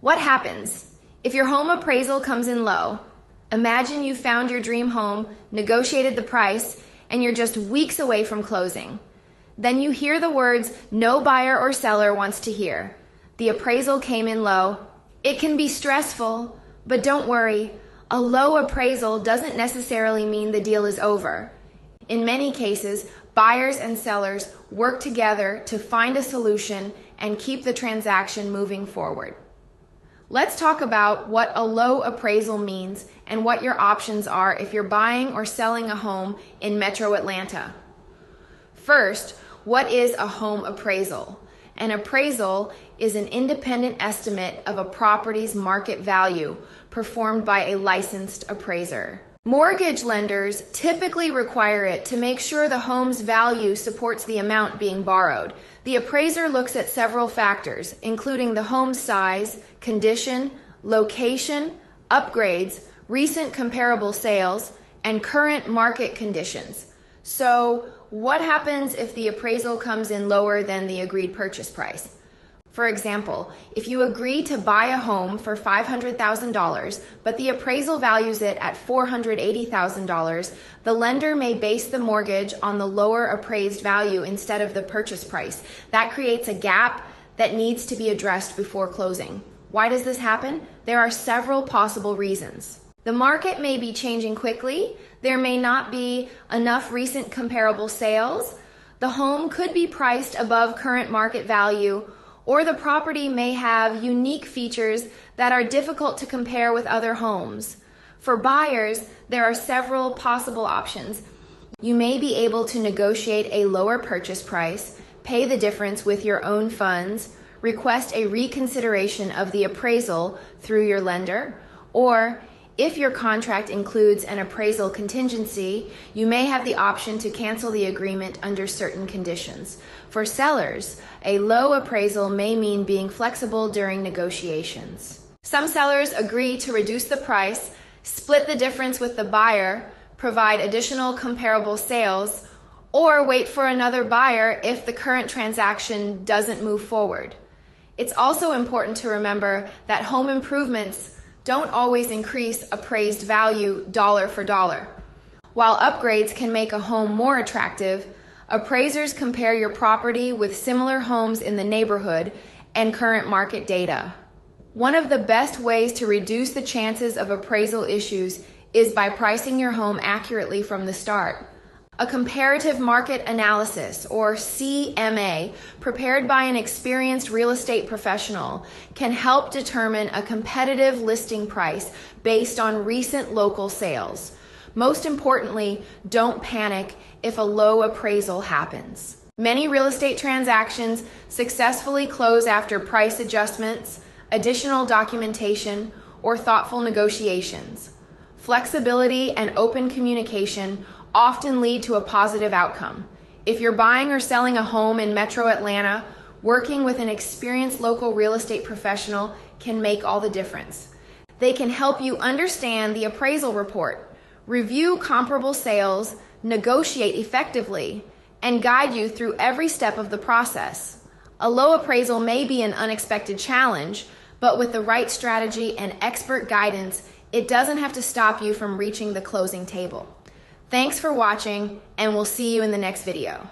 What happens if your home appraisal comes in low? Imagine you found your dream home, negotiated the price, and you're just weeks away from closing. Then you hear the words no buyer or seller wants to hear. The appraisal came in low. It can be stressful, but don't worry. A low appraisal doesn't necessarily mean the deal is over. In many cases, buyers and sellers work together to find a solution and keep the transaction moving forward. Let's talk about what a low appraisal means and what your options are if you're buying or selling a home in Metro Atlanta. First, what is a home appraisal? An appraisal is an independent estimate of a property's market value performed by a licensed appraiser. Mortgage lenders typically require it to make sure the home's value supports the amount being borrowed. The appraiser looks at several factors, including the home's size, condition, location, upgrades, recent comparable sales, and current market conditions. So, what happens if the appraisal comes in lower than the agreed purchase price? For example, if you agree to buy a home for $500,000, but the appraisal values it at $480,000, the lender may base the mortgage on the lower appraised value instead of the purchase price. That creates a gap that needs to be addressed before closing. Why does this happen? There are several possible reasons. The market may be changing quickly. There may not be enough recent comparable sales. The home could be priced above current market value, or the property may have unique features that are difficult to compare with other homes. For buyers, there are several possible options. You may be able to negotiate a lower purchase price, pay the difference with your own funds, request a reconsideration of the appraisal through your lender, or if your contract includes an appraisal contingency, you may have the option to cancel the agreement under certain conditions. For sellers, a low appraisal may mean being flexible during negotiations. Some sellers agree to reduce the price, split the difference with the buyer, provide additional comparable sales, or wait for another buyer if the current transaction doesn't move forward. It's also important to remember that home improvements don't always increase appraised value dollar for dollar. While upgrades can make a home more attractive, appraisers compare your property with similar homes in the neighborhood and current market data. One of the best ways to reduce the chances of appraisal issues is by pricing your home accurately from the start. A comparative market analysis, or CMA, prepared by an experienced real estate professional, can help determine a competitive listing price based on recent local sales. Most importantly, don't panic if a low appraisal happens. Many real estate transactions successfully close after price adjustments, additional documentation, or thoughtful negotiations. Flexibility and open communication often lead to a positive outcome. If you're buying or selling a home in Metro Atlanta, working with an experienced local real estate professional can make all the difference. They can help you understand the appraisal report, review comparable sales, negotiate effectively, and guide you through every step of the process. A low appraisal may be an unexpected challenge, but with the right strategy and expert guidance, it doesn't have to stop you from reaching the closing table. Thanks for watching, and we'll see you in the next video.